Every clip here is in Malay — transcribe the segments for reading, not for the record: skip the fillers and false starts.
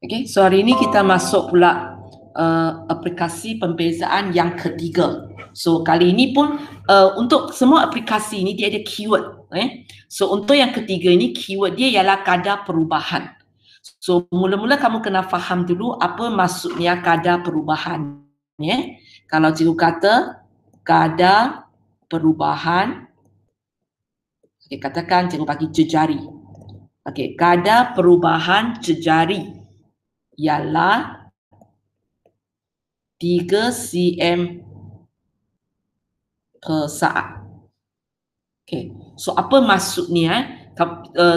Okay, so hari ini kita masuk pula aplikasi pembezaan yang ketiga. So kali ini pun untuk semua aplikasi ini dia ada keyword. So untuk yang ketiga ini keyword dia ialah kadar perubahan. So mula-mula kamu kena faham dulu apa maksudnya kadar perubahan. Kalau cikgu kata kadar perubahan, okay, katakan cikgu bagi jejari. Okay, kadar perubahan jejari ialah 3 cm per saat. Okay, so apa maksudnya?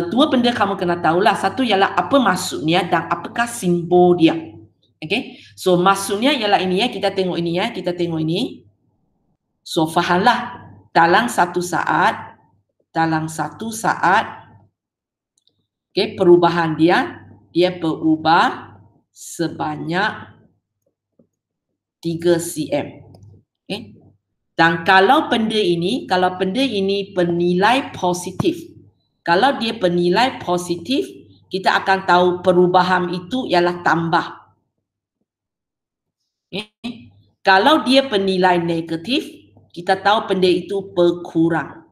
Dua benda kamu kena tahulah. Satu ialah apa maksudnya dan apakah simbol dia. Okay, so maksudnya ialah ini ya. Kita tengok ini ya. Kita tengok ini. So fahamlah. Dalam satu saat, okay, perubahan dia berubah sebanyak 3 cm. Okay. Dan kalau benda ini bernilai positif. Kalau dia bernilai positif, kita akan tahu perubahan itu ialah tambah. Okay. Kalau dia bernilai negatif, kita tahu benda itu berkurang.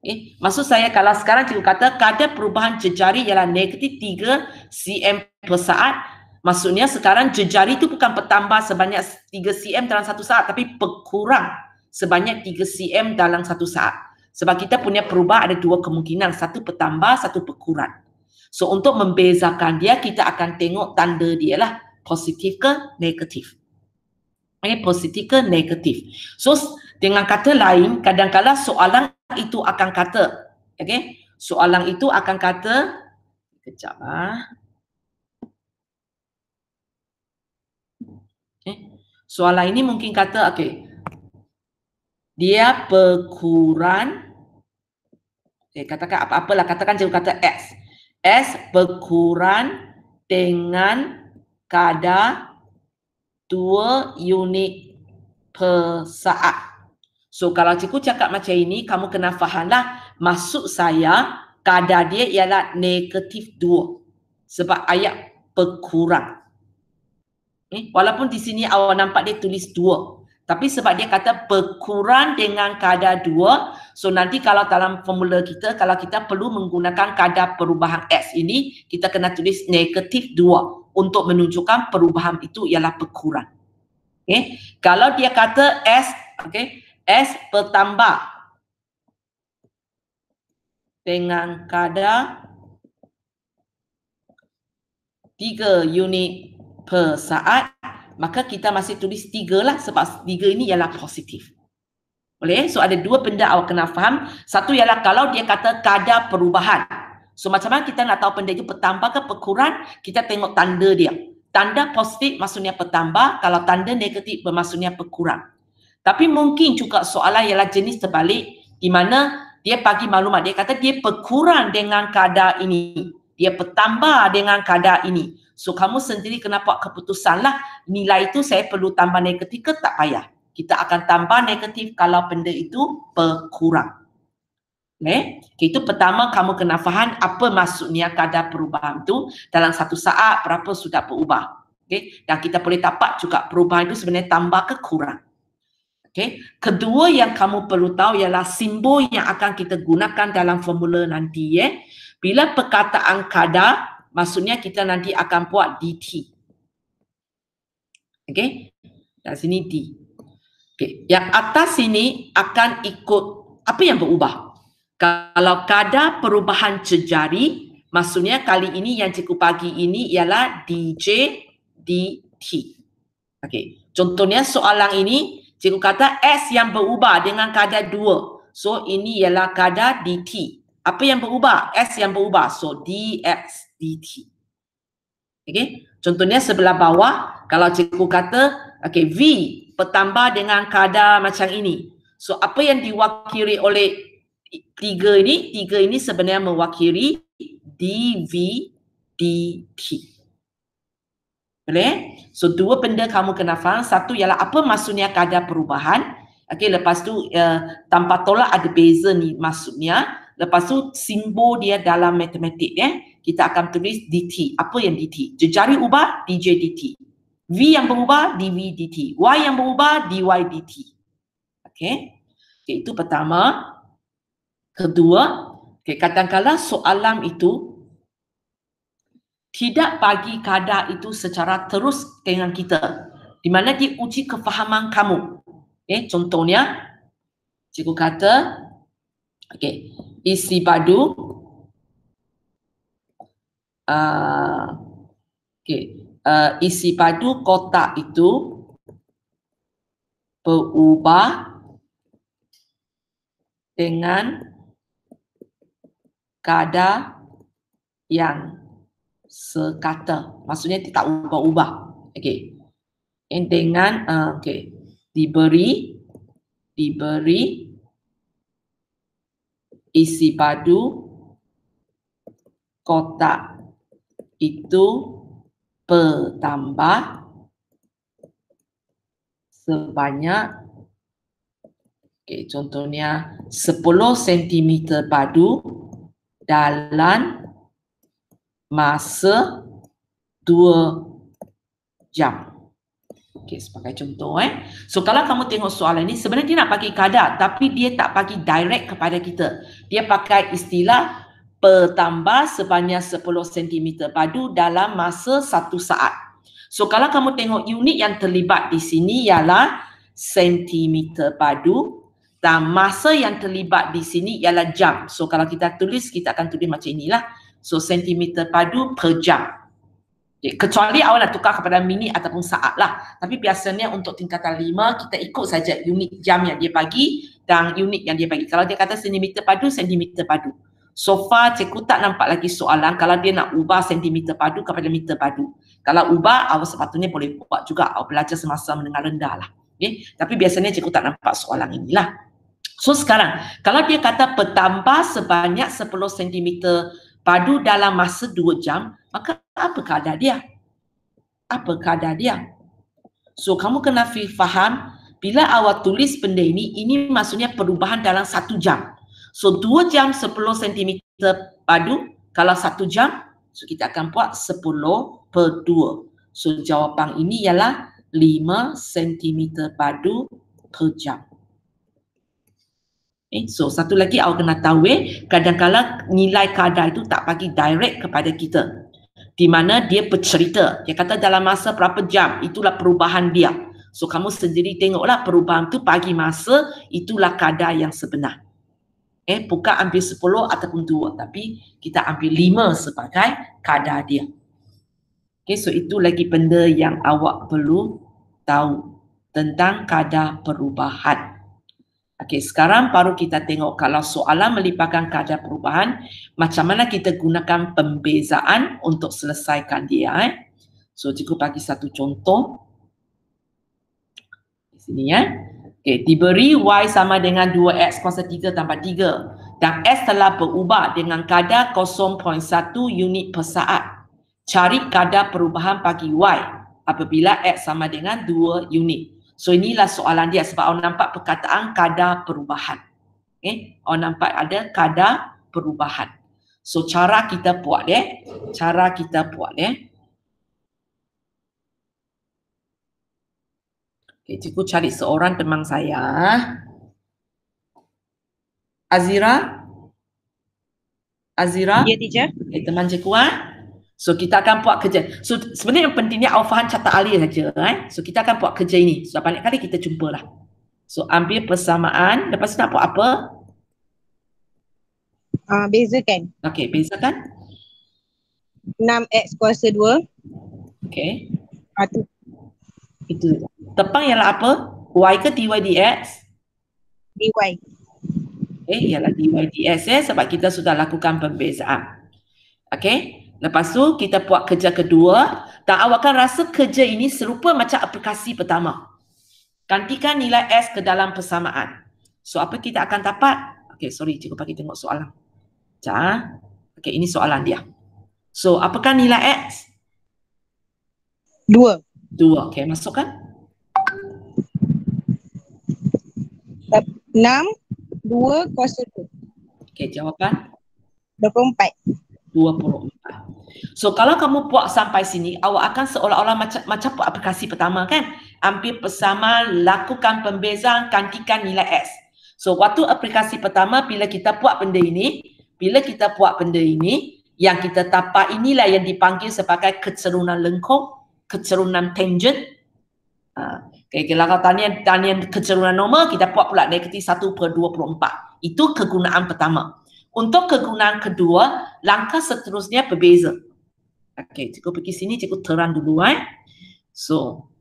Okay. Maksud saya kalau sekarang cikgu kata kadar perubahan jejari ialah negatif 3 cm per saat, maksudnya sekarang jejari itu bukan bertambah sebanyak 3 cm dalam satu saat, tapi berkurang sebanyak 3 cm dalam satu saat. Sebab kita punya perubahan ada dua kemungkinan, satu bertambah, satu berkurang. So untuk membezakan dia, kita akan tengok tanda dia lah, positif ke negatif. Positif ke negatif. So dengan kata lain, kadang-kadang soalan itu akan kata, okay? Soalan itu akan kata, kejap soalan ini mungkin kata, okay, dia berkurang, katakan apa-apalah, katakan cikgu kata S. S berkurang dengan kadar 2 unit per saat. So kalau cikgu cakap macam ini, kamu kena fahamlah maksud saya kadar dia ialah negatif 2. Sebab ayat berkurang. Walaupun di sini awak nampak dia tulis 2. Tapi sebab dia kata berkurang dengan kadar 2. So nanti kalau dalam formula kita, kalau kita perlu menggunakan kadar perubahan X ini, kita kena tulis negatif 2. Untuk menunjukkan perubahan itu ialah berkurang. Okay. Kalau dia kata S, okay, S bertambah dengan kadar 3 unit per saat, maka kita masih tulis 3 lah sebab 3 ini ialah positif. Boleh? So ada dua benda awak kena faham. Satu ialah kalau dia kata kadar perubahan. So macam mana kita nak tahu benda itu bertambah ke berkurang? Kita tengok tanda dia. Tanda positif maksudnya bertambah, kalau tanda negatif bermaksudnya berkurang. Tapi mungkin juga soalan ialah jenis terbalik di mana dia bagi maklumat, dia kata dia berkurang dengan kadar ini, dia bertambah dengan kadar ini. So kamu sendiri kena buat keputusan lah, nilai itu saya perlu tambah negatif ke tak payah. Kita akan tambah negatif kalau benda itu berkurang. Okay. Itu pertama kamu kena faham apa maksudnya kadar perubahan itu dalam satu saat berapa sudah berubah. Okay. Dan kita boleh dapat juga perubahan itu sebenarnya tambah ke kurang. Okay. Kedua yang kamu perlu tahu ialah simbol yang akan kita gunakan dalam formula nanti. Bila perkataan kadar, maksudnya kita nanti akan buat dt. Okay. Dari sini D. Okay. Yang atas sini akan ikut apa yang berubah. Kalau kadar perubahan jejari, maksudnya kali ini yang cikgu bagi ini ialah dj dt. Okay. Contohnya soalan ini, cikgu kata S yang berubah dengan kadar 2. So ini ialah kadar dt. Apa yang berubah? S yang berubah. So dx dt. Okay. Contohnya sebelah bawah, kalau cikgu kata okay, V bertambah dengan kadar macam ini. So apa yang diwakili oleh 3 ini sebenarnya mewakili dv dt. Boleh? So dua benda kamu kena faham. Satu ialah apa maksudnya kadar perubahan. Okay, lepas tu tanpa tolak ada beza ni maksudnya. Lepas tu simbol dia dalam matematik kita akan tulis dt. Apa yang dt? Jejari ubah, dj dt. V yang berubah, dv dt. Y yang berubah, dy dt. Okey. Okay, itu pertama. Kedua, okay, kadang-kadang soalan itu tidak bagi kadar itu secara terus dengan kita, di mana dia uji kefahaman kamu. Okay, contohnya, cikgu kata, okay, isi padu, isi padu kotak itu berubah dengan kadar yang sekata. Maksudnya tak ubah-ubah. Okey. Dengan diberi isi padu kotak itu bertambah sebanyak contohnya 10 cm padu dalam masa 2 jam. Okey, sebagai contoh So kalau kamu tengok soalan ni, sebenarnya dia nak bagi kadar tapi dia tak bagi direct kepada kita. Dia pakai istilah bertambah sebanyak 10 cm padu dalam masa 1 saat. So kalau kamu tengok unit yang terlibat di sini ialah sentimeter padu dan masa yang terlibat di sini ialah jam. So kalau kita tulis, kita akan tulis macam inilah. So sentimeter padu per jam. Okay. Kecuali awak nak tukar kepada minit ataupun saat lah. Tapi biasanya untuk tingkatan 5, kita ikut saja unit jam yang dia bagi dan unit yang dia bagi. Kalau dia kata sentimeter padu, sentimeter padu. So far cikgu tak nampak lagi soalan kalau dia nak ubah sentimeter padu kepada meter padu. Kalau ubah, awak sepatutnya boleh buat juga. Awak belajar semasa mendengar rendah lah. Okay. Tapi biasanya cikgu tak nampak soalan inilah. So sekarang, kalau dia kata bertambah sebanyak 10 cm padu dalam masa 2 jam, maka apa kadar dia? Apa kadar dia? So kamu kena faham, bila awak tulis benda ini maksudnya perubahan dalam 1 jam. So 2 jam 10 cm padu, kalau 1 jam, so kita akan buat 10 per 2. So jawapan ini ialah 5 cm padu per jam. So satu lagi awak kena tahu kadang-kadang nilai kadar itu tak bagi direct kepada kita. Di mana dia bercerita. Dia kata dalam masa berapa jam, itulah perubahan dia. So kamu sendiri tengoklah perubahan tu bagi masa, itulah kadar yang sebenar. Bukan ambil 10 ataupun 2, tapi kita ambil 5 sebagai kadar dia. So itu lagi benda yang awak perlu tahu tentang kadar perubahan. Okey, sekarang baru kita tengok kalau soalan melibatkan kadar perubahan, macam mana kita gunakan pembezaan untuk selesaikan dia. So, cikgu bagi satu contoh. Di sini Okey, diberi Y sama dengan 2X kuasa 3 tambah 3 dan X telah berubah dengan kadar 0.1 unit per saat. Cari kadar perubahan bagi Y apabila X sama dengan 2 unit. So inilah soalan dia sebab awak nampak perkataan kadar perubahan. Awak nampak ada kadar perubahan. So cara kita buat cikgu cari seorang teman saya. Azira? Ya, teacher. Teman cikgu So kita akan buat kerja. So sebenarnya yang pentingnya awak faham catat alih saja. So kita akan buat kerja ini. So banyak kali kita jumpalah. So ambil persamaan. Lepas tu nak buat apa? Bezakan. Okey, bezakan. 6X kuasa 2. Okey. Itu. Tepang ialah apa? Y ke dy dx? Dy. Ialah dy dx sebab kita sudah lakukan pembezaan. Okey. Lepas tu kita buat kerja kedua dan awak akan rasa kerja ini serupa macam aplikasi pertama. Gantikan nilai S ke dalam persamaan. So apa kita akan dapat? Okey, sorry cikgu bagi tengok soalan. Okey, ini soalan dia. So apakah nilai X? 2. Okey, masukkan. 6, 2 kuasa 2. Okey, jawapan? 24. 24. So kalau kamu buat sampai sini, awak akan seolah-olah macam buat aplikasi pertama kan? Ambil persamaan, lakukan pembezaan, gantikan nilai S. So waktu aplikasi pertama bila kita buat benda ini, yang kita tapak inilah yang dipanggil sebagai kecerunan lengkung, kecerunan tangent. Okay, kalau tanian kecerunan normal, kita buat pula negatif 1/24. Itu kegunaan pertama. Untuk kegunaan kedua, langkah seterusnya berbeza. Okey, cikgu pergi sini, cikgu terang dulu. So,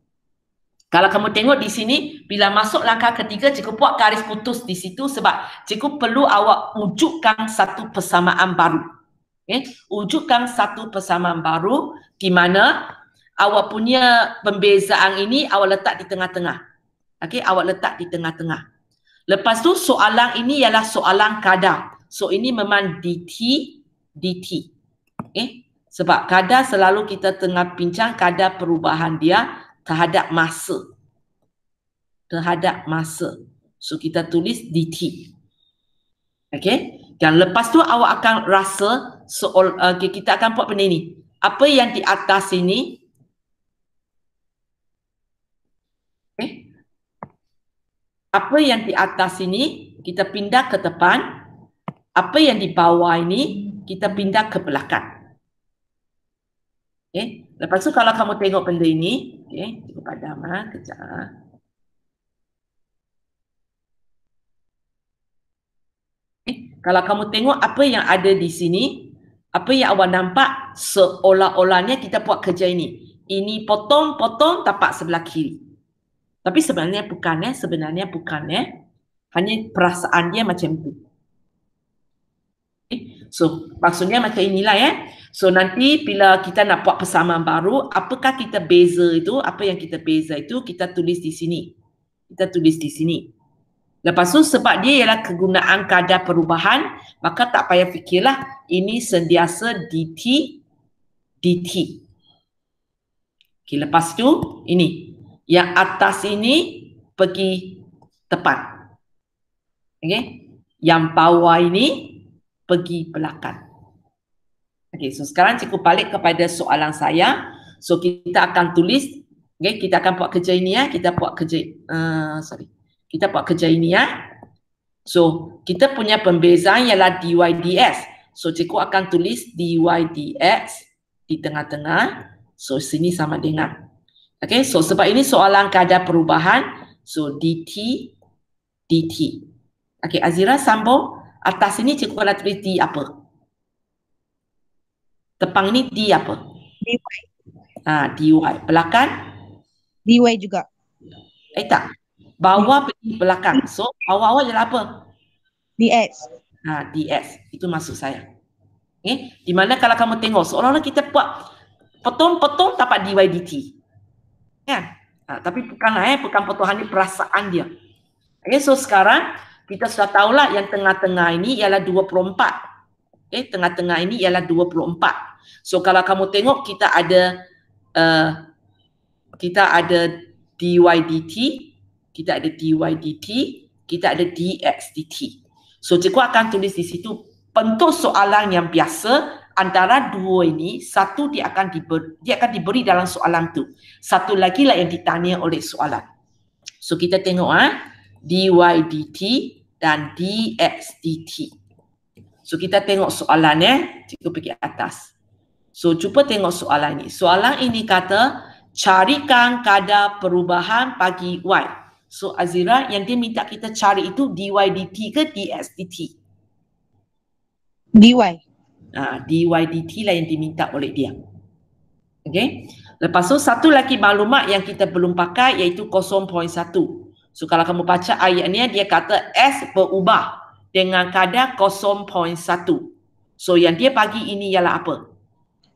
kalau kamu tengok di sini, bila masuk langkah ketiga, cikgu buat garis putus di situ sebab cikgu perlu awak wujudkan satu persamaan baru. Okay? Wujudkan satu persamaan baru di mana awak punya pembezaan ini awak letak di tengah-tengah. Okey, awak letak di tengah-tengah. Lepas tu soalan ini ialah soalan kadar. So ini memang dt. Okay? Sebab kadar selalu kita tengah bincang kadar perubahan dia terhadap masa. So kita tulis dt. Okay? Dan lepas tu awak akan rasa kita akan buat benda ini. Apa yang di atas ini, okay? Apa yang di atas ini kita pindah ke depan. Apa yang di bawah ini kita pindah ke belakang. Okay. Lepas tu kalau kamu tengok benda ini, okay, cikgu padam kejap. Okay. Kalau kamu tengok apa yang ada di sini, apa yang awak nampak seolah-olahnya kita buat kerja ini. Ini potong-potong tapak sebelah kiri. Tapi sebenarnya bukan hanya perasaan dia macam itu. Okay. So maksudnya macam inilah So nanti bila kita nak buat persamaan baru, apakah kita beza itu, apa yang kita beza itu kita tulis di sini. Lepas tu sebab dia ialah kegunaan kadar perubahan, maka tak payah fikirlah, ini sentiasa dt. Okay, lepas tu ini yang atas ini pergi depan. Okay. Yang bawah ini pergi belakang. Okay, so sekarang cikgu balik kepada soalan saya. So kita akan tulis, okay, kita akan buat kerja ini kita buat kerja ini So kita punya pembezaan ialah dy dx. So cikgu akan tulis dy dx di tengah-tengah. So sini sama dengan. Okay, so sebab ini soalan kadar perubahan. So dt. Okay, Azira sambung. Atas ini cikgu akan tulis d apa? Tepang ni D apa? dy. dy. Belakang? dy juga. Tak. Bawah pergi belakang. So, awal-awal ialah apa? dx. dx. Itu maksud saya. Okay? Di mana kalau kamu tengok, seolah-olah kita buat potong-potong tapak dy dt. Kan? Tapi bukanlah bukan potongan ni, perasaan dia. Okay, so sekarang kita sudah tahulah yang tengah-tengah ini ialah 24. Okay, tengah-tengah ini ialah 24. So kalau kamu tengok kita ada dy dt, kita ada dx dt. So cikgu akan tulis di situ bentuk soalan yang biasa antara dua ini, satu dia akan diberi dalam soalan tu. Satu lagi lah yang ditanya oleh soalan. So kita tengok dy dt dan dx dt. So kita tengok soalannya, cikgu pergi atas. So cuba tengok soalan ini. Soalan ini kata carikan kadar perubahan bagi y. So Azira, yang dia minta kita cari itu dy dt ke dx dt? dy. Dy dt lah yang diminta oleh dia. Okay. Lepas tu satu lagi maklumat yang kita belum pakai iaitu 0.1. So kalau kamu baca ayatnya dia kata S berubah dengan kadar 0.1. So yang dia bagi ini ialah apa?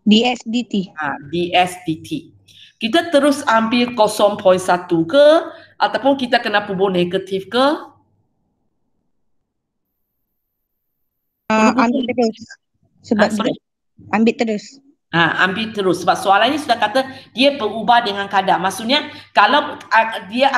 dx dt. dx dt. Kita terus ambil 0.1 ke ataupun kita kena pupuk negatif ke? Ambil terus. Sebab ambil terus. Ambil terus sebab soalan ini sudah kata dia berubah dengan kadar. Maksudnya kalau dia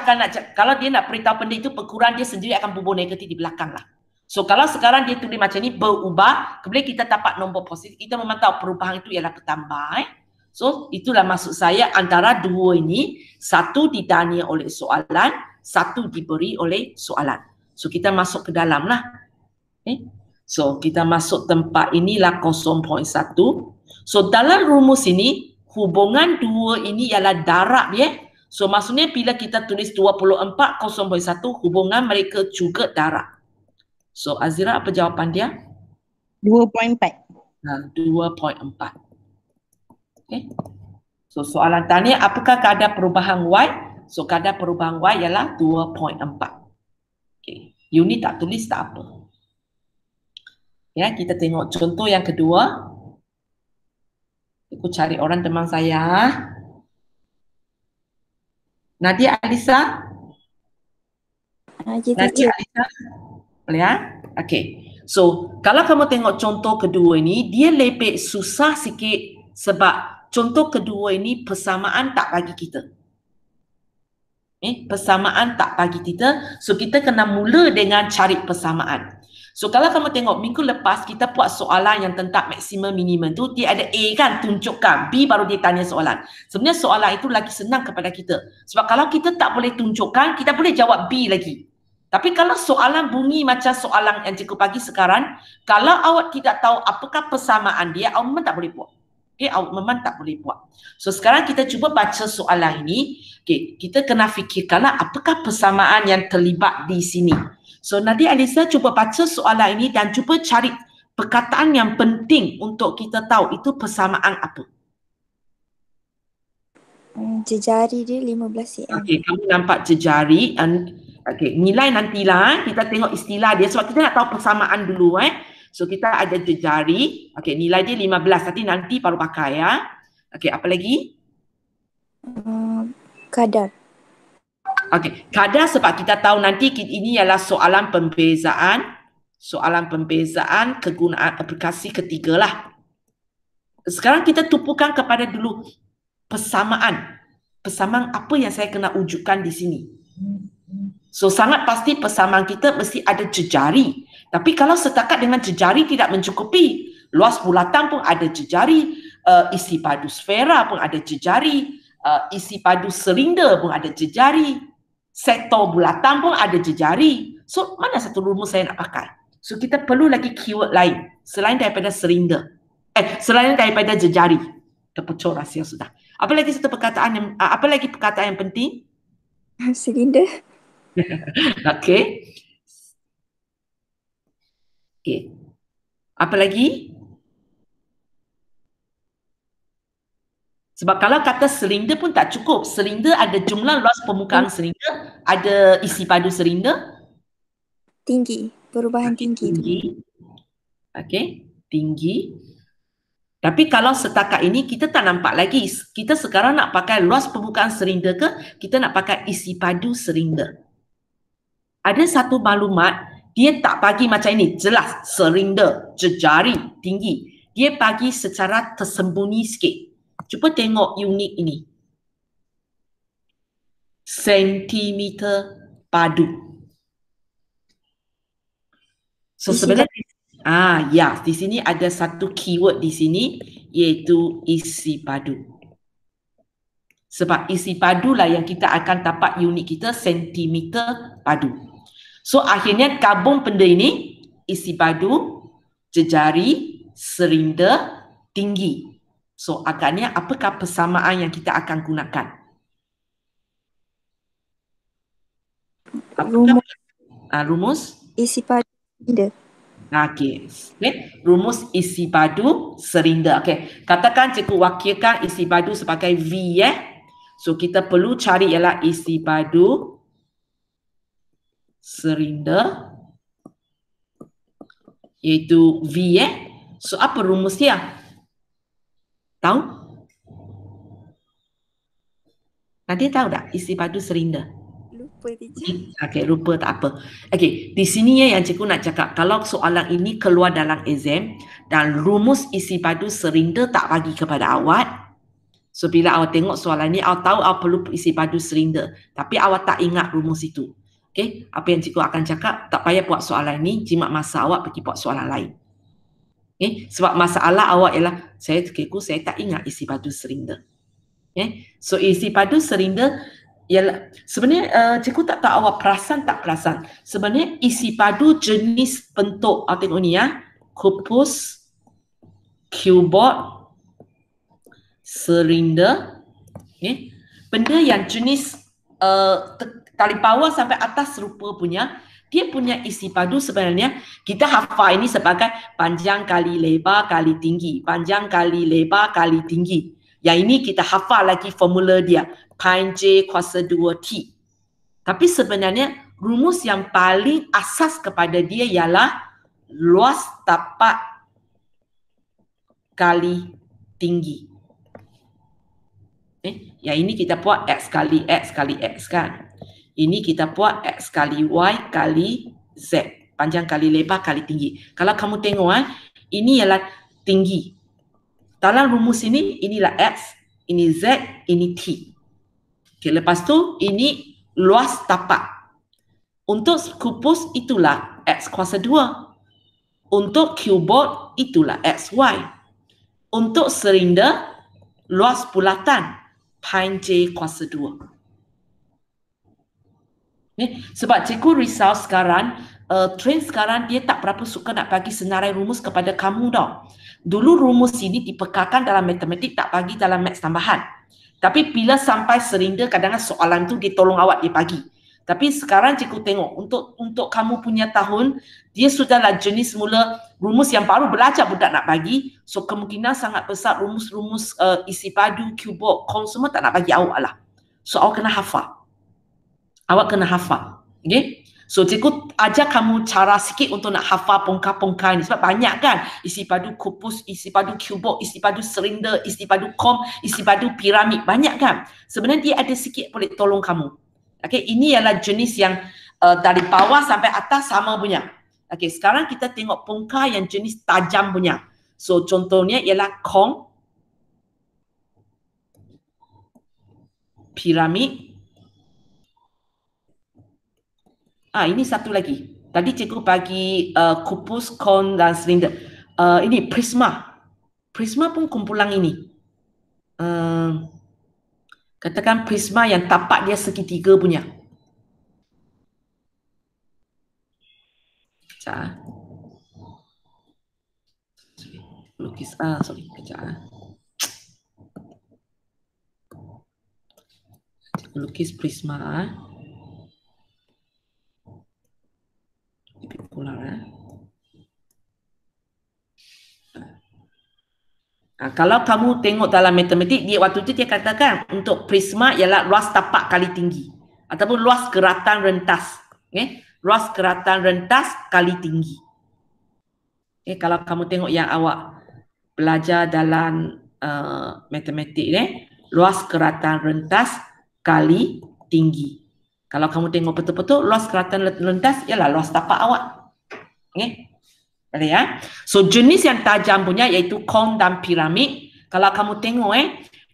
nak beritahu benda itu berkurang, dia sendiri akan pupuk negatif di belakang lah. So kalau sekarang dia tulis macam ni berubah, kemudian kita dapat nombor positif, kita memantau perubahan itu ialah bertambah. So itulah maksud saya antara dua ini, satu ditanya oleh soalan, satu diberi oleh soalan. So kita masuk ke dalam lah. So kita masuk tempat inilah 0.1. So dalam rumus ini, hubungan dua ini ialah darab ya. So maksudnya bila kita tulis 24 0.1, hubungan mereka juga darab. So Azira, apa jawapan dia? 2.4. 2.4. Okay. So soalan tanya, apakah kadar perubahan Y? So kadar perubahan Y ialah 2.4. Okay. Unit tak tulis tak apa. Ya, kita tengok contoh yang kedua. Aku cari orang teman saya. Nadia Alisa. Nadia Alisa. Boleh ya? Okay. So, kalau kamu tengok contoh kedua ini, dia lebih susah sikit sebab contoh kedua ini persamaan tak bagi kita. Persamaan tak bagi kita. So, kita kena mula dengan cari persamaan. So, kalau kamu tengok minggu lepas kita buat soalan yang tentang maksimum minimum tu, dia ada A kan, tunjukkan. B baru dia tanya soalan. Sebenarnya soalan itu lagi senang kepada kita. Sebab kalau kita tak boleh tunjukkan, kita boleh jawab B lagi. Tapi kalau soalan bunyi macam soalan yang cikgu bagi sekarang, kalau awak tidak tahu apakah persamaan dia, awak memang tak boleh buat. Okay, awak memang tak boleh buat. So sekarang kita cuba baca soalan ini. Okay, kita kena fikirkanlah apakah persamaan yang terlibat di sini. So Nadia Alisa cuba baca soalan ini dan cuba cari perkataan yang penting untuk kita tahu itu persamaan apa. Jejari dia 15 cm. Okay, kamu nampak jejari. Okay, nilai nantilah kita tengok istilah dia sebab kita nak tahu persamaan dulu So kita ada jejari. Okay, nilai dia 15, nanti baru pakai ya. Okay, apa lagi? Kadar. Okay, kadar sebab kita tahu nanti ini ialah soalan pembezaan. Soalan pembezaan kegunaan aplikasi ketiga lah. Sekarang kita tumpukan kepada dulu persamaan. Persamaan apa yang saya kena wujudkan di sini. So sangat pasti persamaan kita mesti ada jejari. Tapi kalau setakat dengan jejari tidak mencukupi. Luas bulatan pun ada jejari. Isi padu sfera pun ada jejari. Isi padu silinder pun ada jejari. Sektor bulatan pun ada jejari. So mana satu rumus saya nak pakai? So kita perlu lagi keyword lain. Selain daripada silinder. Selain daripada jejari. Terpecah rahsia sudah. Apa lagi satu perkataan yang penting? Silinder. Okay. Okay. Apa lagi? Sebab kalau kata silinder pun tak cukup. Silinder ada jumlah luas permukaan silinder, ada isi padu silinder. Tinggi, perubahan tinggi. Okay, tinggi. Tapi kalau setakat ini kita tak nampak lagi. Kita sekarang nak pakai luas permukaan silinder ke? Kita nak pakai isi padu silinder. Ada satu maklumat, dia tak bagi macam ini. Jelas, silinder, jejari, tinggi. Dia bagi secara tersembunyi sikit. Cuba tengok unit ini. Sentimeter padu. So sebenarnya, di sini ada satu keyword di sini, iaitu isi padu. Sebab isi padu lah yang kita akan dapat unit kita sentimeter padu. So akhirnya gabung benda ini, isi padu, jejari, silinder, tinggi. So agaknya apakah persamaan yang kita akan gunakan? Rumus? Isi padu silinder. Okay. Rumus isi padu silinder. Okay. Katakan cikgu wakilkan isi padu sebagai V So kita perlu cari ialah isi padu silinder iaitu V So apa rumus dia? Tahu? Nanti tahu tak isi padu silinder? Lupa teacher. Okay, lupa tak apa. Okay, di sini yang cikgu nak cakap, kalau soalan ini keluar dalam exam dan rumus isi padu silinder tak bagi kepada awak, so bila awak tengok soalan ni, awak tahu awak perlu isi padu silinder, tapi awak tak ingat rumus itu. Okay, apa yang cikgu akan cakap, tak payah buat soalan ni, jimat masa awak pergi buat soalan lain. Okay, sebab masalah awak ialah, saya tak ingat isi padu serinda. Okay, so isi padu serinda ialah, sebenarnya cikgu tak tahu awak perasan tak perasan. Sebenarnya isi padu jenis bentuk, tengok ni ya, kupus, cubot, serinda. Okay, benda yang jenis tali bawah sampai atas serupa punya, dia punya isi padu sebenarnya kita hafal ini sebagai panjang kali lebar kali tinggi, panjang kali lebar kali tinggi. Yang ini kita hafal lagi formula dia, pi j kuasa 2t. Tapi sebenarnya rumus yang paling asas kepada dia ialah luas tapak kali tinggi. Yang ini kita buat x kali x kali x kan. Ini kita buat x kali y kali z. Panjang kali lebar kali tinggi. Kalau kamu tengok ini ialah tinggi. Dalam rumus ini, inilah x, ini z, ini t. Okay, lepas tu, ini luas tapak. Untuk kupus, itulah x kuasa 2. Untuk cubot, itulah xy. Untuk serinda, luas bulatan, pi j kuasa 2. Sebab cikgu risau sekarang, trend sekarang dia tak berapa suka nak bagi senarai rumus kepada kamu tau. Dulu rumus ini dipekarkan dalam matematik, tak bagi dalam maths tambahan. Tapi bila sampai serinda, kadang-kadang soalan tu dia tolong awak, dia bagi. Tapi sekarang cikgu tengok, untuk kamu punya tahun, dia sudahlah jenis mula rumus yang baru belajar budak nak bagi. So kemungkinan sangat besar rumus-rumus isi padu, cubot, kon semua tak nak bagi awak lah. So awak kena hafal. Awak kena hafal. Okay? So cikgu ajar kamu cara sikit untuk nak hafal pongka-pongka ni. Sebab banyak kan. Isi padu kupus, isi padu cubot, isi padu serinda, isi padu kom, isi padu piramid. Banyak kan. Sebenarnya dia ada sikit boleh tolong kamu. Okay? Ini ialah jenis yang dari bawah sampai atas sama punya. Okay, sekarang kita tengok pongka yang jenis tajam punya. So contohnya ialah kong, piramid. Ini satu lagi. Tadi cikgu bagi kupus, kon dan silinder. Ini prisma. Prisma pun kumpulan ini. Katakan prisma yang tapak dia segitiga punya. Kejap. Lukis, kejap. Lukis prisma. Kalau kamu tengok dalam matematik, dia waktu itu dia katakan untuk prisma ialah luas tapak kali tinggi ataupun luas geratan rentas. Okay? Luas geratan rentas kali tinggi. Okay? Kalau kamu tengok yang awak belajar dalam matematik, luas geratan rentas kali tinggi. Kalau kamu tengok betul-betul, luas geratan rentas ialah luas tapak awak. Okay? Boleh ya? So jenis yang tajam punya iaitu kon dan piramid. Kalau kamu tengok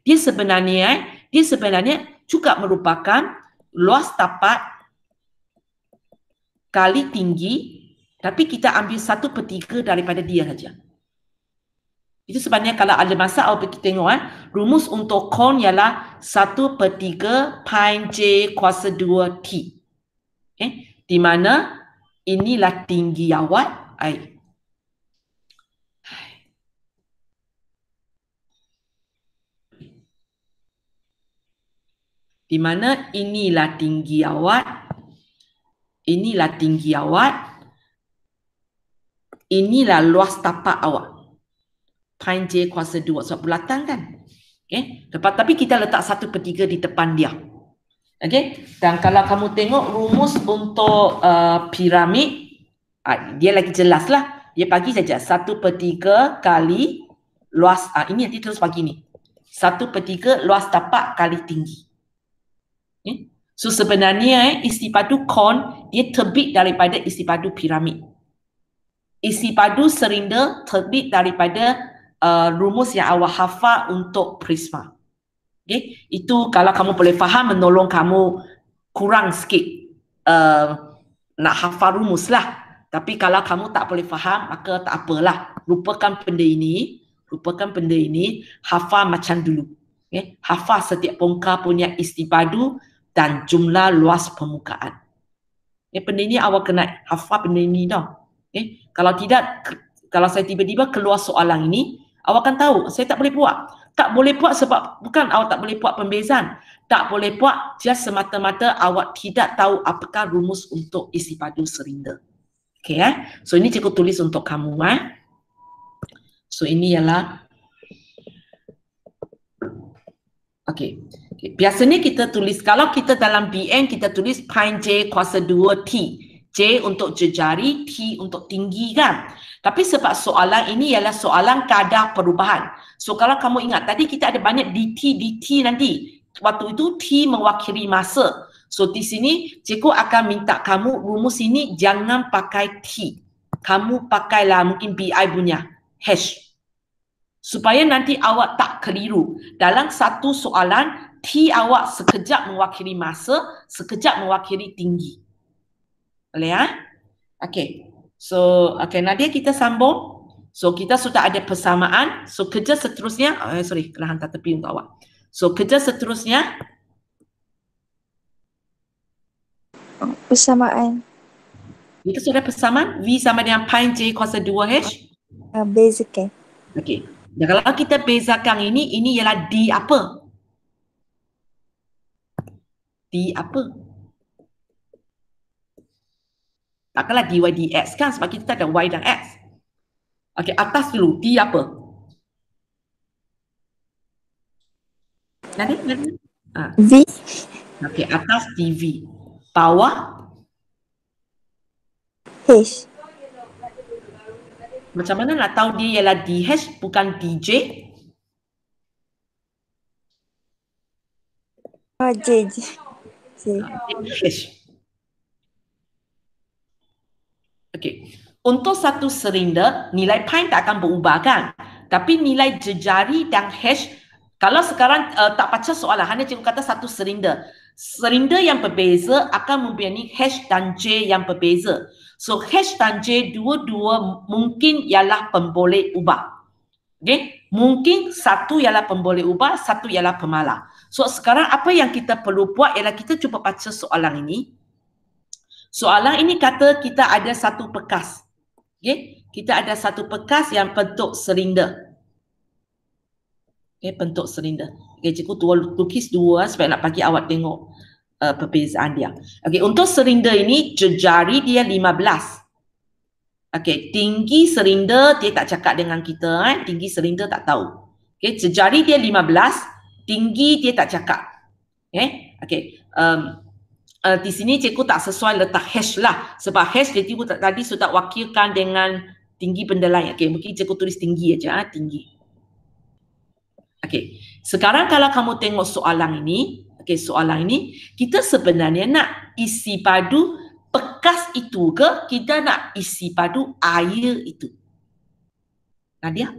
dia sebenarnya juga merupakan luas tapak kali tinggi, tapi kita ambil 1/3 daripada dia saja. Itu sebabnya kalau ada masa awak pergi tengok rumus untuk kon ialah 1/3 pi j kuasa 2t. Okay? Di mana inilah tinggi awak. Di mana inilah tinggi awak, inilah tinggi awak, inilah luas tapak awak. Pi j kuasa 2, sebab bulatan kan. Okay? Tapi kita letak 1/3 di depan dia. Okay? Dan kalau kamu tengok rumus untuk piramid, dia lagi jelas lah. Dia bagi saja 1/3 kali luas, ini nanti terus bagi ni. 1/3 luas tapak kali tinggi. Okay. So sebenarnya isi padu kon dia terbit daripada isi padu piramid. Isi padu serinda terbit daripada rumus yang awak hafal untuk prisma. Okay. Itu kalau kamu boleh faham menolong kamu kurang sikit nak hafal rumus lah. Tapi kalau kamu tak boleh faham, maka tak apalah. Lupakan benda ini, hafal macam dulu. Okay? Hafal setiap bongkar punya istifadu dan jumlah luas permukaan. Okay? Benda ini awak kena hafal benda ini dah. Okay? Kalau tidak, kalau saya tiba-tiba keluar soalan ini, awak akan tahu saya tak boleh buat. Tak boleh buat sebab bukan awak tak boleh buat pembezaan. Tak boleh buat just semata-mata awak tidak tahu apakah rumus untuk istifadu serinda. Okay, so ini cikgu tulis untuk kamu. So ini ialah okay. Biasanya kita tulis, kalau kita dalam BN kita tulis pi J kuasa 2 T. J untuk jejari, T untuk tinggi kan. Tapi sebab soalan ini ialah soalan kadar perubahan. So kalau kamu ingat tadi kita ada banyak DT nanti. Waktu itu T mewakili masa. So di sini cikgu akan minta kamu rumus ini jangan pakai T. Kamu pakailah mungkin BI punya hash. Supaya nanti awak tak keliru. Dalam satu soalan T awak sekejap mewakili masa, sekejap mewakili tinggi. Boleh ya? Okey. So okey, Nadia kita sambung. So kita sudah ada persamaan. So kerja seterusnya, kena hantar tepi untuk awak. So kerja seterusnya Persamaan. kita sudah persamaan V sama dengan pi J kuasa 2H. Bezakan. Okey. Dan kalau kita bezakan ini ialah D apa? D apa? Takkanlah dy dx kan sebab kita ada y dan x. Okey, atas dulu D apa? Nanti? V. Okey, atas dv. Bawah H. macam mana nak tahu dia ialah dh bukan dj? J. dh. Okey. Untuk satu serinda, nilai pi tak akan berubah kan? Tapi nilai jejari dan hash, kalau sekarang tak baca soalan, hanya cikgu kata satu serinda. Serinda yang berbeza akan mempunyai hash dan J yang berbeza. So hash dan J dua-dua mungkin ialah pemboleh ubah. Okay? Mungkin satu ialah pemboleh ubah, satu ialah pemalah. So sekarang apa yang kita perlu buat ialah kita cuba baca soalan ini. Soalan ini kata kita ada satu bekas. Okay? Kita ada satu bekas yang bentuk serinda. Okay, bentuk serinda. Okay, cikgu lukis dua supaya nak bagi awak tengok perbezaan dia. Okay, untuk serinda ini jejari dia 15. Okay, tinggi serinda dia tak cakap dengan kita. Tinggi serinda tak tahu. Okay, jejari dia 15, tinggi dia tak cakap. Okay, di sini cikgu tak sesuai letak hash lah. Sebab hash dia tadi sudah wakilkan dengan tinggi benda lain. Okay, mungkin cikgu tulis tinggi aja. Tinggi. Okey, sekarang kalau kamu tengok soalan ini, kita sebenarnya nak isi padu bekas itu ke kita nak isi padu air itu? Nadia?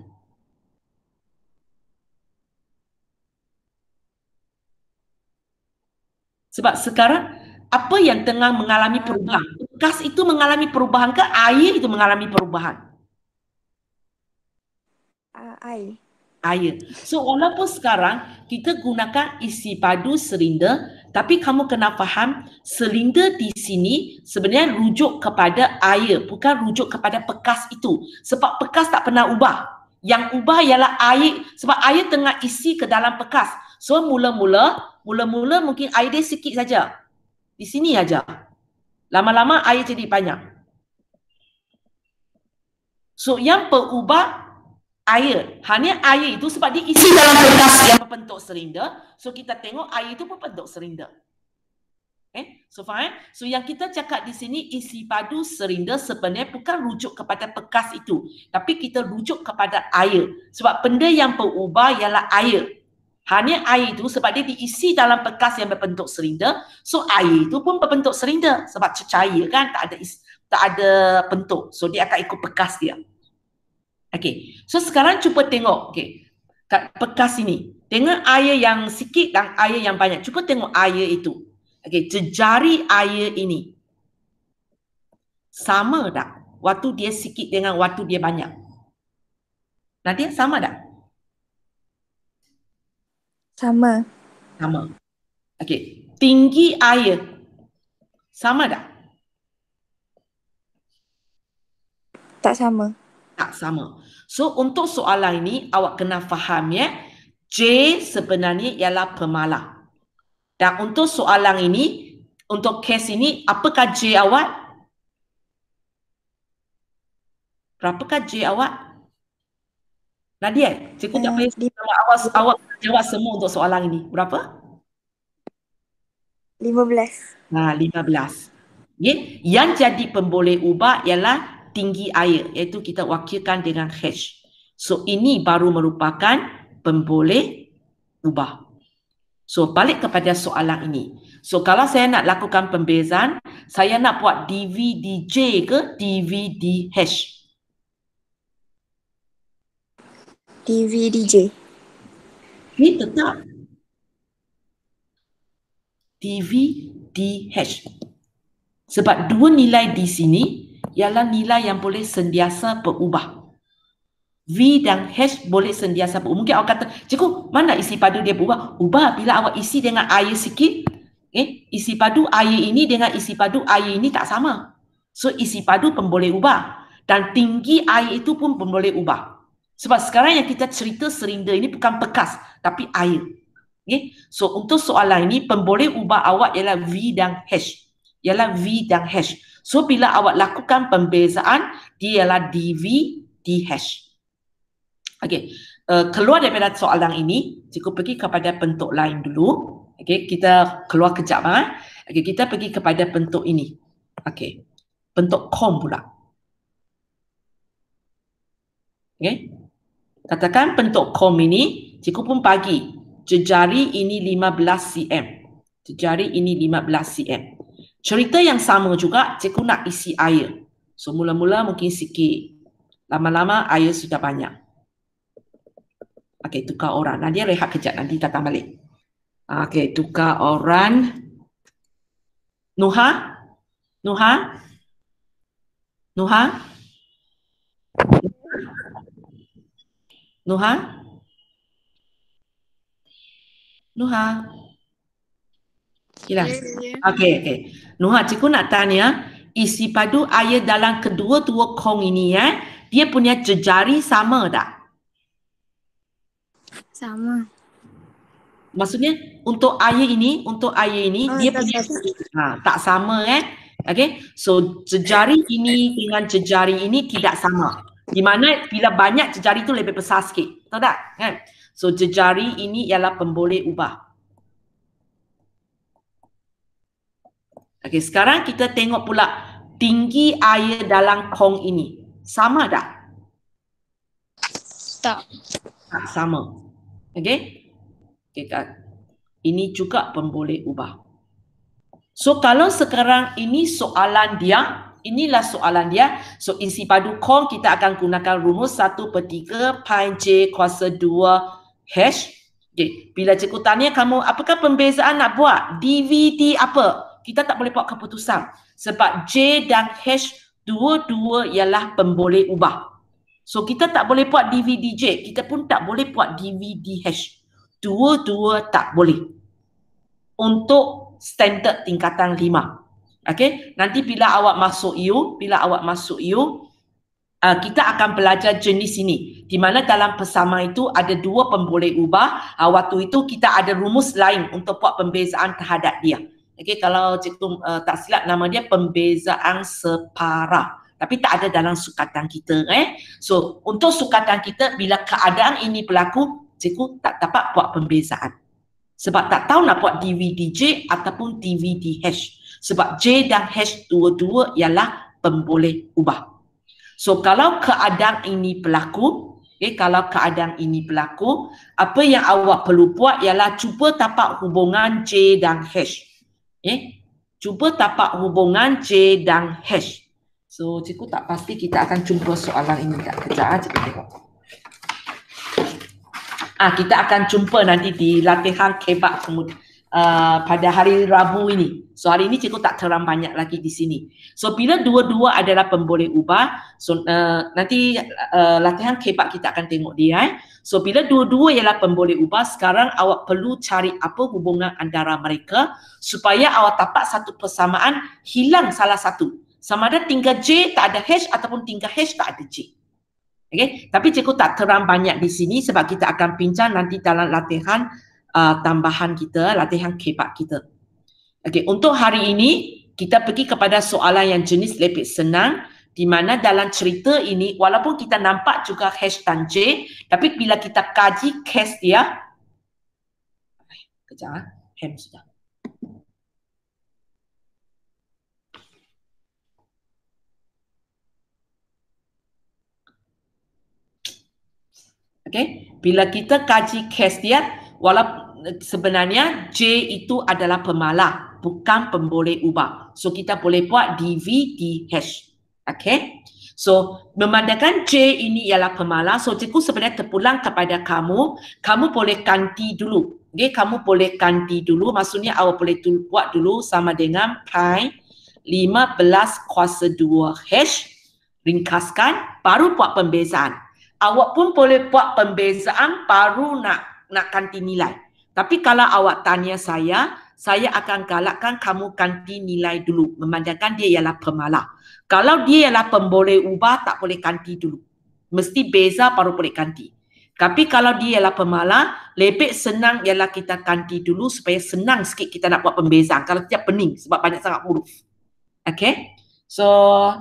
Sebab sekarang apa yang tengah mengalami perubahan? Bekas itu mengalami perubahan ke air itu mengalami perubahan? Air. So walaupun sekarang kita gunakan isi padu serinda, tapi kamu kena faham serinda di sini sebenarnya rujuk kepada air, bukan rujuk kepada bekas itu. Sebab bekas tak pernah ubah. Yang ubah ialah air, sebab air tengah isi ke dalam bekas. So mula-mula mungkin air dia sikit saja. Di sini aja. Lama-lama air jadi banyak. So yang berubah air. Hanya air itu sebab dia isi dalam bekas yang berbentuk serinda. So kita tengok air itu berbentuk serinda. So faham? So yang kita cakap di sini isi padu serinda sebenarnya bukan rujuk kepada bekas itu. Tapi kita rujuk kepada air. Sebab benda yang berubah ialah air. Hanya air itu sebab dia diisi dalam bekas yang berbentuk serinda. So air itu pun berbentuk serinda. Sebab cecair kan tak ada bentuk. So dia akan ikut bekas dia. Okey, so sekarang cuba tengok kat bekas ini. Tengok air yang sikit dan air yang banyak. Cuba tengok air itu. Okey, jejari air ini. sama tak? Waktu dia sikit dengan waktu dia banyak. Nadia, sama tak? Sama. Sama. Okey. Tinggi air. Sama tak? Tak sama. Tak sama. So, untuk soalan ini, awak kena faham ya. J sebenarnya ialah pemalah. Dan untuk soalan ini, untuk kes ini, apakah J awak? Berapakah J awak? Nadia, cikgu tak payah awak jawab semua untuk soalan ini. Berapa? 15. 15. Okay. Yang jadi pemboleh ubah ialah tinggi air, iaitu kita wakilkan dengan H. So, ini baru merupakan pemboleh ubah. So, balik kepada soalan ini. So, kalau saya nak lakukan pembezaan, saya nak buat DV/DJ ke DV/DH? DV/DJ. Ini tetap DV/DH. Sebab dua nilai di sini ialah nilai yang boleh sentiasa berubah. V dan H boleh sentiasa berubah. Mungkin awak kata, cikgu, mana isi padu dia berubah? Ubah bila awak isi dengan air sikit. Isi padu air ini dengan isi padu air ini tak sama. So, isi padu pun boleh ubah. Dan tinggi air itu pun boleh ubah. Sebab sekarang yang kita cerita serinda ini bukan bekas, tapi air. So, untuk soalan ini, pemboleh ubah awak ialah V dan H. Ialah V dan H. So, bila awak lakukan pembezaan, dia ialah DV/DH. Okey, keluar daripada soalan ini, cikgu pergi kepada bentuk lain dulu. Okey, kita keluar kejap. Okey, kita pergi kepada bentuk ini. Okey, bentuk kom pula. Okey, katakan bentuk kom ini, cikgu pun bagi jejari ini 15 cm. Jejari ini 15 cm. Cerita yang sama juga, cikgu nak isi air. So, mula-mula mungkin sikit. Lama-lama air sudah banyak. Okey, tukar orang. Nadia rehat kejap, nanti datang balik. Okey, tukar orang. Nuha? Nuha? Nuha? Nuha? Nuha? Hilang. Okey. Nuha, cikgu nak tanya, isi padu air dalam kedua-dua kong ini dia punya jejari sama tak? Sama. Maksudnya untuk air ini dia punya tak sama Okey. So, jejari ini dengan jejari ini tidak sama. Di mana bila banyak jejari itu lebih besar sikit. Tahu tak? Kan? So, jejari ini ialah pemboleh ubah. Okey, sekarang kita tengok pula tinggi air dalam kong ini. Sama tak? Tak. Tak sama. Okey? Ini juga pemboleh ubah. So, kalau sekarang ini soalan dia, inilah soalan dia. So, isi padu kong kita akan gunakan rumus 1/3 pi J kuasa 2H. Okay. Bila cikgu tanya kamu, apakah pembezaan nak buat? DVD apa? Kita tak boleh buat keputusan. Sebab J dan H dua-dua ialah pemboleh ubah. So, kita tak boleh buat DV/DJ. Kita pun tak boleh buat DV/DH. Dua-dua tak boleh. Untuk standard tingkatan 5. Okey, nanti bila awak masuk U, kita akan belajar jenis ini. Di mana dalam persamaan itu ada dua pemboleh ubah. Waktu itu kita ada rumus lain untuk buat pembezaan terhadap dia. Okey, kalau cikgu tak silap nama dia pembezaan separa. Tapi tak ada dalam sukatan kita. So, untuk sukatan kita, bila keadaan ini berlaku, cikgu tak dapat buat pembezaan. Sebab tak tahu nak buat DV/DJ ataupun DV/DH. Sebab J dan H dua-dua ialah pemboleh ubah. So, kalau keadaan ini berlaku, apa yang awak perlu buat ialah cuba tapak hubungan J dan H. Cuba tapak hubungan J dan H. So, cikgu tak pasti kita akan jumpa soalan ini. Kejap, cikgu tengok. Kita akan jumpa nanti di latihan kebak pada hari Rabu ini. So hari ini cikgu tak terang banyak lagi di sini. So bila dua-dua adalah pemboleh ubah, so nanti latihan kepak kita akan tengok dia. So bila dua-dua ialah pemboleh ubah, sekarang awak perlu cari apa hubungan antara mereka supaya awak dapat satu persamaan, hilang salah satu. Sama ada tinggal J tak ada H ataupun tinggal H tak ada J. Okay? Tapi cikgu tak terang banyak di sini sebab kita akan bincang nanti dalam latihan tambahan kita, latihan kepak kita. Okay, untuk hari ini kita pergi kepada soalan yang jenis lebih senang, di mana dalam cerita ini walaupun kita nampak juga H dan J, tapi bila kita kaji case dia, kejap, hem sudah. Okay, bila kita kaji case dia, walaupun sebenarnya J itu adalah pemalah, bukan pemboleh ubah. So kita boleh buat DV, DH. Okay. So memandangkan J ini ialah pemalah, so cikgu sebenarnya terpulang kepada kamu, kamu boleh ganti dulu. Okay, kamu boleh ganti dulu, maksudnya awak boleh buat dulu sama dengan pi 15 kuasa 2H, ringkaskan, baru buat pembezaan. Awak pun boleh buat pembezaan baru nak ganti nilai. Tapi kalau awak tanya saya akan galakkan kamu ganti nilai dulu. Memandangkan dia ialah pemalah. Kalau dia ialah pemboleh ubah, tak boleh ganti dulu. Mesti beza baru boleh ganti. Tapi kalau dia ialah pemalah, lebih senang ialah kita ganti dulu supaya senang sikit kita nak buat pembezaan. Kalau tidak pening sebab banyak sangat huruf. Okay. So,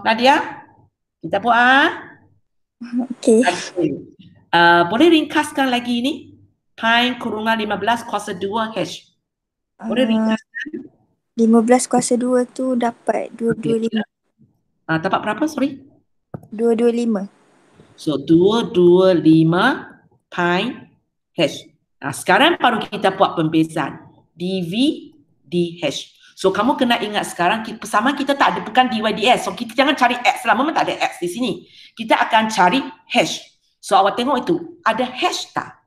Nadia, kita buat. Okay. Boleh ringkaskan lagi ini? Pi kurungan 15 kuasa 2H. Boleh ringkaskan? 15 kuasa 2 tu dapat 225. Dapat berapa, sorry? 225. So, 225 pi H. Sekarang baru kita buat pembezaan. DV, DH. So, kamu kena ingat sekarang, persamaan kita tak ada, bukan DY/DS. So, kita jangan cari X lah. Memang tak ada X di sini. Kita akan cari H. So, awak tengok itu. Ada H tak?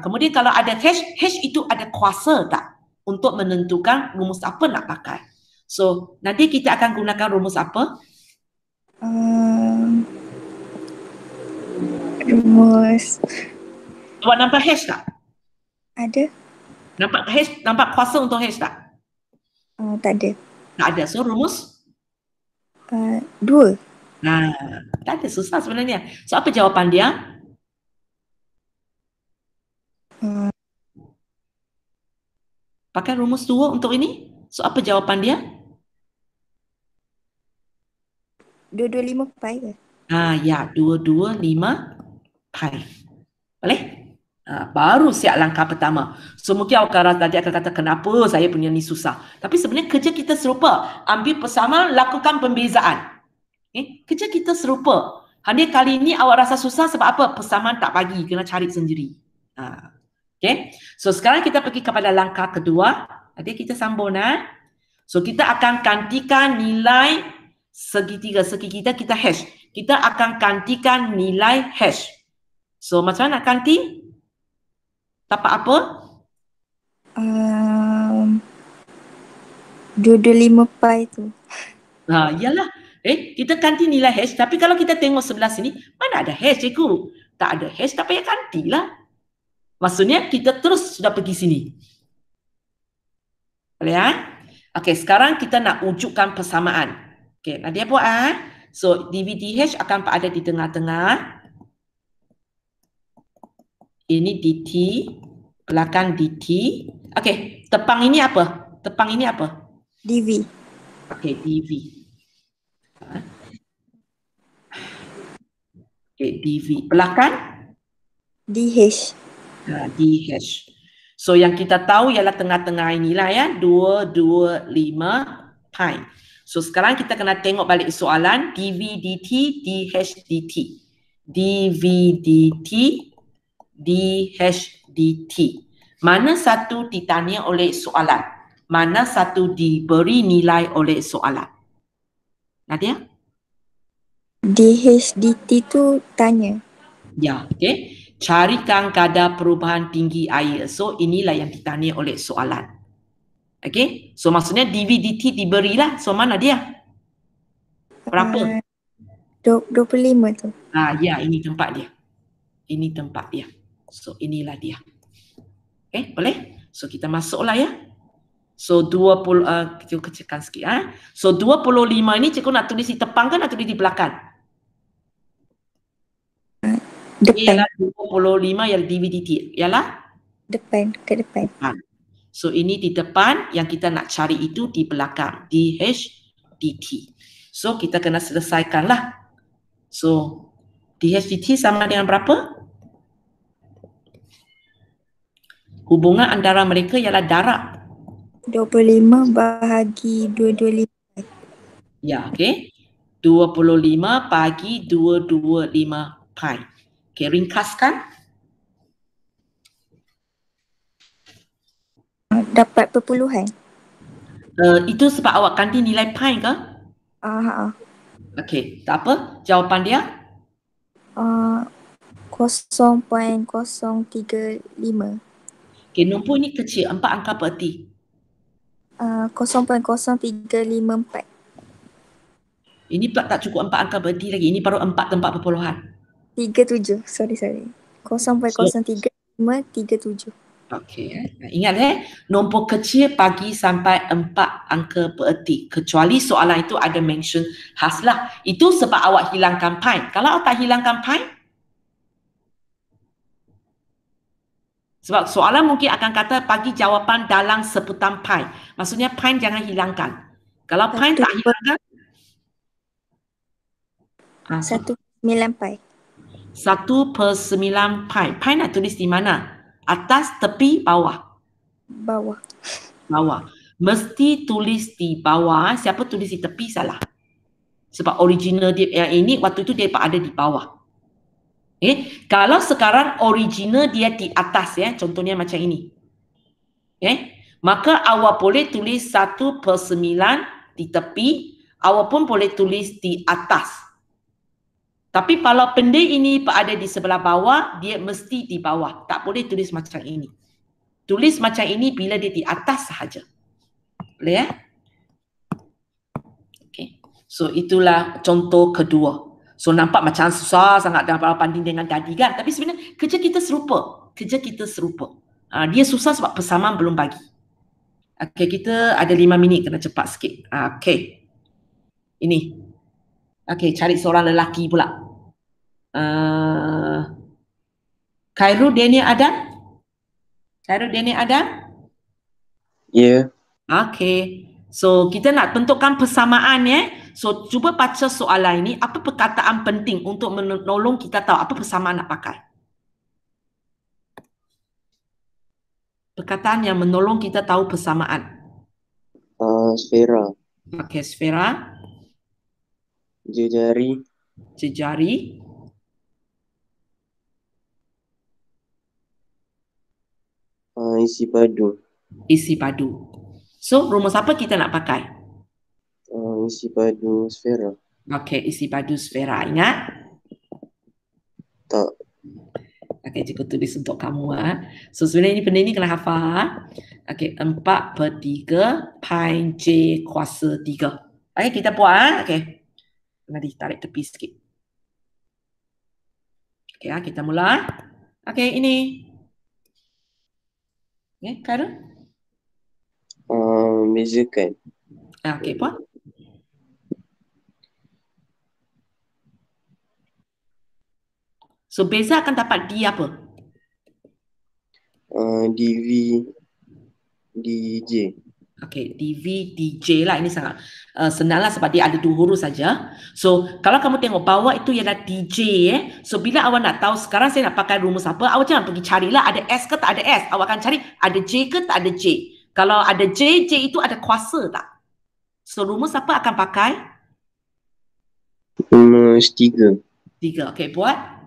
Kemudian kalau ada H itu ada kuasa tak untuk menentukan rumus apa nak pakai. So, nanti kita akan gunakan rumus apa? Rumus. Awak nampak H tak? Ada? Nampak H, nampak kuasa untuk H tak? Tak ada. Tak ada. So, rumus? 2. Tak ada, susah sebenarnya. So, apa jawapan dia? Pakai rumus 2 untuk ini. So, apa jawapan dia? 225 pi ke? Ya, 225 pi. Boleh? Baru siap langkah pertama. So, mungkin awak tadi akan kata, kenapa saya punya ni susah? Tapi sebenarnya kerja kita serupa. Ambil persamaan, lakukan pembezaan. Kerja kita serupa. Hanya kali ini awak rasa susah sebab apa? Persamaan tak bagi, kena cari sendiri. Okay. So sekarang kita pergi kepada langkah kedua. Nanti kita sambung. So kita akan gantikan nilai segitiga. Segi kita hash. Kita akan gantikan nilai hash. So macam mana nak ganti? Dapat apa? 225 pi tu. Iyalah. Kita ganti nilai hash. Tapi kalau kita tengok sebelah sini, mana ada hash, cikgu? Tak ada hash, tak payah gantilah. Maksudnya kita terus sudah pergi sini. Boleh Okey, sekarang kita nak wujudkan persamaan. Okey, Nadia buat So DVDH akan berada di tengah-tengah. Ini DT, belakang DT. Okey, tepang ini apa? Tepang ini apa? DV. Okey, DV. Okey, DV. Belakang? DH. DH. So yang kita tahu ialah tengah-tengah inilah 225 pi. So sekarang kita kena tengok balik soalan dv dt dh dt. dv dt dh dt. Mana satu ditanya oleh soalan? Mana satu diberi nilai oleh soalan? Nadia? DH dt tu tanya. Ya, okey. Carikan kadar perubahan tinggi air. So inilah yang ditanya oleh soalan. Okay, so maksudnya dv/dt diberilah. So mana dia? Berapa? 25 tu. Ya, ini tempat dia. Ini tempat dia. So inilah dia. Okay, boleh? So kita masuklah ya. So 20, kita kecilkan sikit. So 25 ni cikgu nak tulis di depan ke nak tulis di belakang? Depan. Ialah 25 yang dv/dt. Ialah? Depan. Ke depan. So ini di depan, yang kita nak cari itu di belakang. dh/dt. So kita kena selesaikanlah. So dh/dt sama dengan berapa? Hubungan antara mereka ialah darab. 25 bahagi 225. Ya, okey. 25 bagi 225 pi. Okey, ringkaskan. Dapat perpuluhan. Itu sebab awak ganti nilai pi ke? Okey, tak apa. Jawapan dia? 0.035. Okey, nombor ni kecil. 4 angka bererti. 0.0354. Ini pula tak cukup 4 angka bererti lagi. Ini baru 4 tempat perpuluhan. 37. Sorry. 0.03537. Okey. Ingat nombor kecil bagi sampai 4 angka bererti. Kecuali soalan itu ada mention khas lah. Itu sebab awak hilangkan pi. Kalau awak tak hilangkan pi, sebab soalan mungkin akan kata bagi jawapan dalam sebutan pi. Maksudnya pi jangan hilangkan. Kalau pi tak hilangkan, 1/9 pi. 1/9 pi. Pi nak tulis di mana? Atas, tepi, bawah? Bawah. Bawah. Mesti tulis di bawah. Siapa tulis di tepi salah. Sebab original dia yang ini waktu itu dia ada di bawah. Kalau sekarang original dia di atas ya, contohnya macam ini. Maka awak boleh tulis 1/9 di tepi, awak pun boleh tulis di atas. Tapi kalau benda ini berada di sebelah bawah, dia mesti di bawah. Tak boleh tulis macam ini. Tulis macam ini bila dia di atas sahaja. Boleh ya? Okay. So itulah contoh kedua. So nampak macam susah sangat dalam banding dengan tadi kan. Tapi sebenarnya kerja kita serupa. Dia susah sebab persamaan belum bagi. Okay, kita ada 5 minit, kena cepat sikit. Okay. Ini. Okay, cari seorang lelaki pula. Khairul Daniel Adam? Ya. Okay. So kita nak bentukkan persamaan ya. So cuba baca soalan ini. Apa perkataan penting untuk menolong kita tahu apa persamaan nak pakai? Perkataan yang menolong kita tahu persamaan. Sfera. Okay, sfera. Jejari. Isi padu. So rumus apa kita nak pakai? Isi padu sfera. Okay, isi padu sfera. Ingat? Tak. Okay, cikgu tulis untuk kamu. So sebenarnya ini benda ni kena hafal. Okay, 4/3 pi J kuasa 3. Okay, kita buat. Okay. Kena ditarik tepi sikit. Okay, kita mula. Okay, ini. Okay, Khairul? Bezakan. Okay, buat. So, beza akan dapat D apa? dv dj. Okay, dv dj lah. Ini sangat senang lah sebab dia ada 2 huruf saja. So, kalau kamu tengok bawah itu ialah dj. So, bila awak nak tahu sekarang saya nak pakai rumus apa, awak jangan pergi carilah ada S ke tak ada S. Awak akan cari ada J ke tak ada J. Kalau ada J, J itu ada kuasa tak? So, rumus apa akan pakai? Rumus 3. Okay, buat.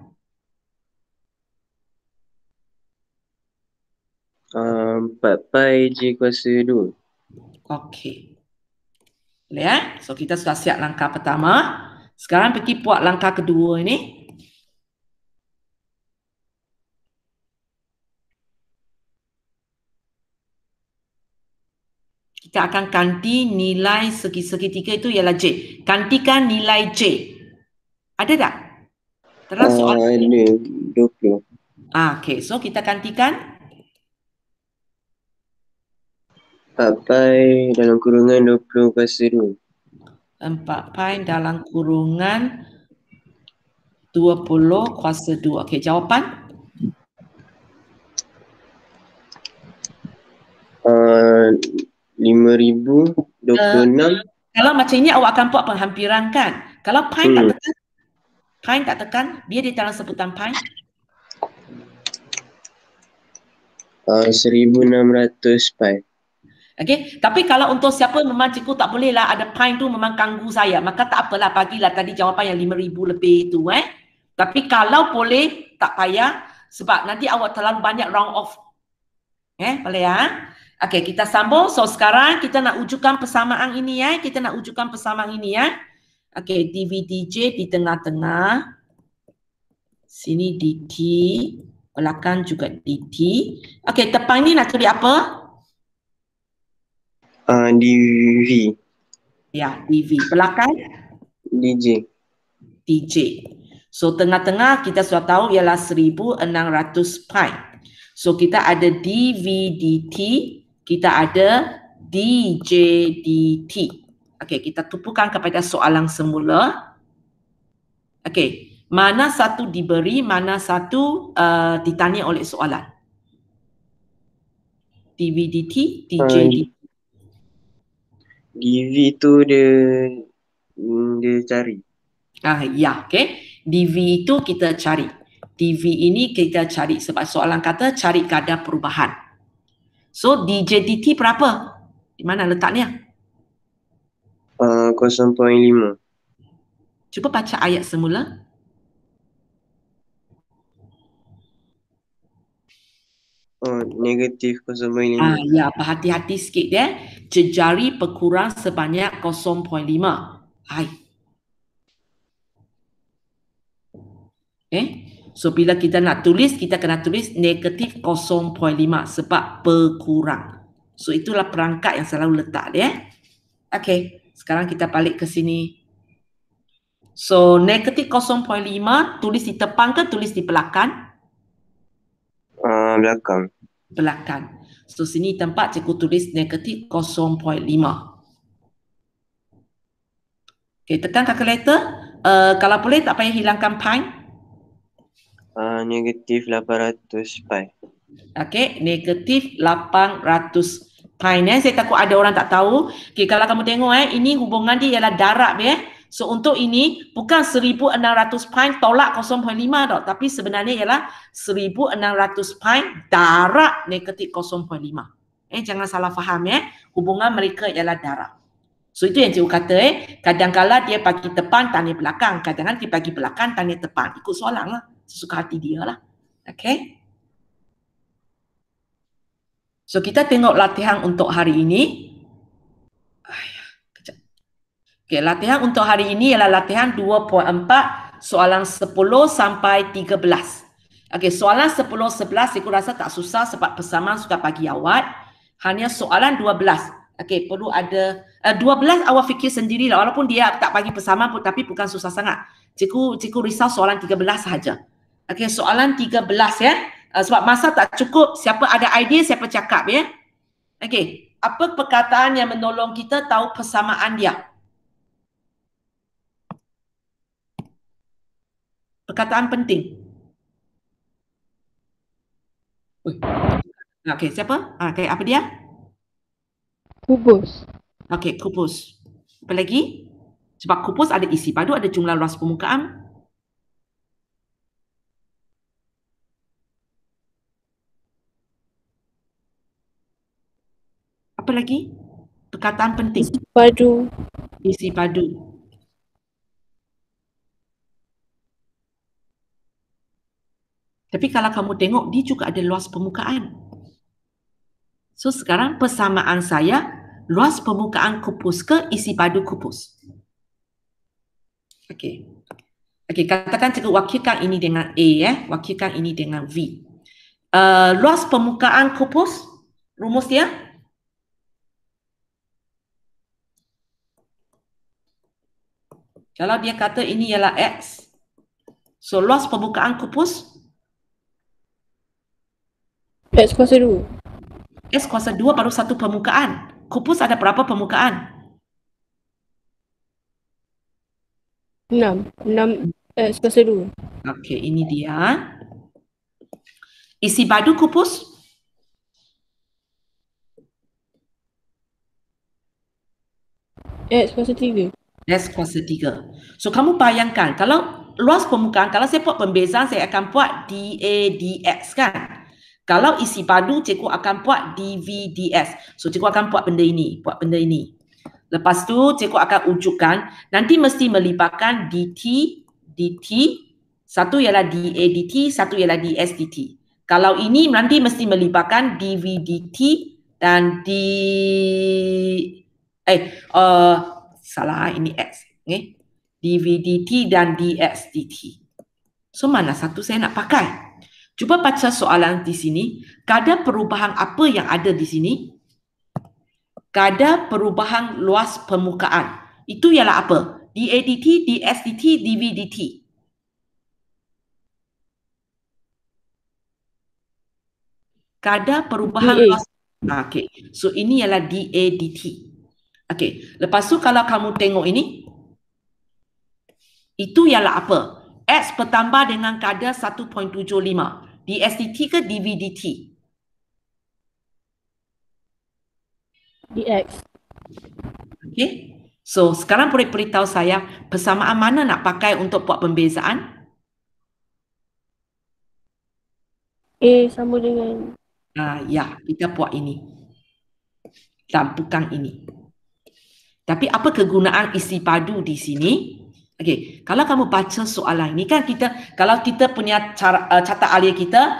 4 pi J kuasa 2. Okey. Boleh ya? So kita sudah siap langkah pertama. Sekarang pergi buat langkah kedua ini. kita akan ganti nilai segitiga itu ialah J. Gantikan nilai J. Ada tak? Dalam soal. Ada 20. Okey, so kita gantikan 4 pi dalam kurungan 20 kuasa 2. 4 pi dalam kurungan 20 kuasa 2. Okey, jawapan? 5,026. Kalau macam ini awak akan buat penghampiran kan? Kalau pi tak tekan, pi tak tekan, biar dia dalam sebutan pi. 1,600 pi. Okey, tapi kalau untuk siapa memang cikgu tak boleh lah ada pi tu memang ganggu saya, maka tak apalah, bagilah tadi jawapan yang 5,000 lebih tu Tapi kalau boleh tak payah sebab nanti awak terlalu banyak round off. Boleh ya? Okey, kita sambung. So sekarang kita nak wujudkan persamaan ini kita nak wujudkan persamaan ini Okey, dVdj di tengah-tengah. Sini dt, belakang juga dt. Okey, depan ni nak tulis apa? dV. Ya, dv. Belakang? dj. dj. So tengah-tengah kita sudah tahu ialah 1,600 pi. So kita ada dv dt, kita ada dj dt. Okey, kita tumpukan kepada soalan semula. Okey, mana satu diberi, mana satu ditanya oleh soalan? dv dt, dj dt. dV tu dia cari. Ya, okey. dv itu kita cari. dv ini kita cari sebab soalan kata cari kadar perubahan. So dj dt berapa? Di mana letaknya? 0,5. Cuba baca ayat semula. Negatif 0,5. Ya, berhati-hati sikit Jejari berkurang sebanyak 0,5. Hai. So bila kita nak tulis, kita kena tulis negatif 0,5 sebab berkurang. So itulah perangkat yang selalu letak Okey, sekarang kita balik ke sini. So negatif 0,5 tulis di depan ke tulis di belakang? Belakang. Belakang. So sini tempat cikgu tulis negatif 0,5. Okey, tekan kalkulator. Kalau boleh tak payah hilangkan pi. Negatif 800 pi. Okey, negatif 800 pi saya takut ada orang tak tahu. Okey, kalau kamu tengok ini hubungan dia ialah darab So untuk ini bukan 1,600 pi tolak 0,5 tau, tapi sebenarnya ialah 1,600 pi darab negatif 0,5. Jangan salah faham hubungan mereka ialah darab. So itu yang cikgu kata kadang-kala dia bagi depan tanya belakang, kadang-kadang dia bagi belakang tanya depan. Ikut soalan lah, sesuka hati dia lah. Okey. So kita tengok latihan untuk hari ini. Okey, latihan untuk hari ini ialah latihan 2.4 soalan 10 sampai 13. Okey, soalan 10, 11 aku rasa tak susah sebab persamaan sudah bagi awak. Hanya soalan 12. Okey, perlu ada 12 awak fikir sendirilah walaupun dia tak bagi persamaan pun tapi bukan susah sangat. Cikgu risau soalan 13 sahaja. Okey, soalan 13 sebab masa tak cukup, siapa ada idea siapa cakap Okey, apa perkataan yang menolong kita tahu persamaan dia? Perkataan penting. Okey, siapa? Okey, apa dia? Kubus. Okey, kubus. Apa lagi? Sebab kubus ada isi padu, ada jumlah luas permukaan. Apa lagi? Perkataan penting. Isi padu. Isi padu. Tapi kalau kamu tengok, dia juga ada luas permukaan. So sekarang persamaan saya, luas permukaan kubus ke isi padu kubus? Okey. Okey, katakan cikgu wakilkan ini dengan A wakilkan ini dengan V. Luas permukaan kubus, rumus dia? Kalau dia kata ini ialah X, so luas permukaan kupus X kuasa 2. X kuasa 2 baru satu permukaan. Kupus ada berapa permukaan? 6. 6 X kuasa 2. Okey, ini dia. Isi padu kupus? X kuasa 3. X kuasa 3. So, kamu bayangkan, kalau luas permukaan, kalau saya buat pembezaan, saya akan buat dA dx kan? Kalau isi padu, cikgu akan buat dV ds. So, cikgu akan buat benda ini, Lepas tu, cikgu akan ujukkan, nanti mesti melibatkan dt, satu ialah dA dt, satu ialah ds dt. Kalau ini nanti mesti melibatkan dV dt dan salah, ini X. Okay? dV dt dan dx dt. So, mana satu saya nak pakai? Cuba baca soalan di sini. Kadar perubahan apa yang ada di sini? Kadar perubahan luas permukaan. Itu ialah apa? dA dt, dx dt, dV dt. Kadar perubahan dA. luas. Okay. So, ini ialah dA dt. Okey, lepas tu kalau kamu tengok ini, itu ialah apa? X bertambah dengan kadar 1.75. dx dt ke dV dt? dx. Okey. So, sekarang boleh beritahu saya persamaan mana nak pakai untuk buat pembezaan? A sama dengan Ya, kita buat ini. Dan bukan ini. Tapi apa kegunaan isi padu di sini? Okey, kalau kamu baca soalan ini kan kalau kita punya catat alia kita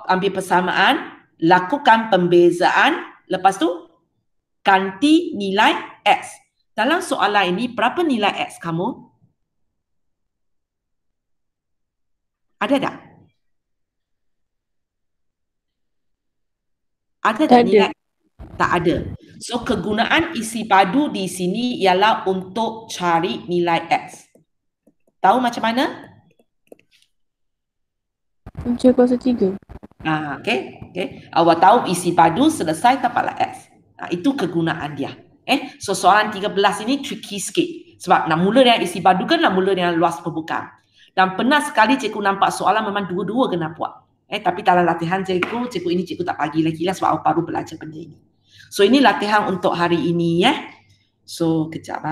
ambil persamaan, lakukan pembezaan, lepas tu ganti nilai X. Dalam soalan ini berapa nilai X kamu? Ada tak? Ada tak nilai? Tak ada. So, kegunaan isi padu di sini ialah untuk cari nilai X. Tahu macam mana? Punca kuasa 3. Okey. Awak tahu isi padu selesai dapatlah X. Itu kegunaan dia. So, soalan 13 ini tricky sikit. Sebab nak mula dengan isi padu kan nak mula dengan luas permukaan. Dan pernah sekali cikgu nampak soalan memang dua-dua kena buat. Tapi dalam latihan cikgu ini cikgu tak bagi lagi lah sebab awak baru belajar benda ini. So, ini latihan untuk hari ini ya. So, kejap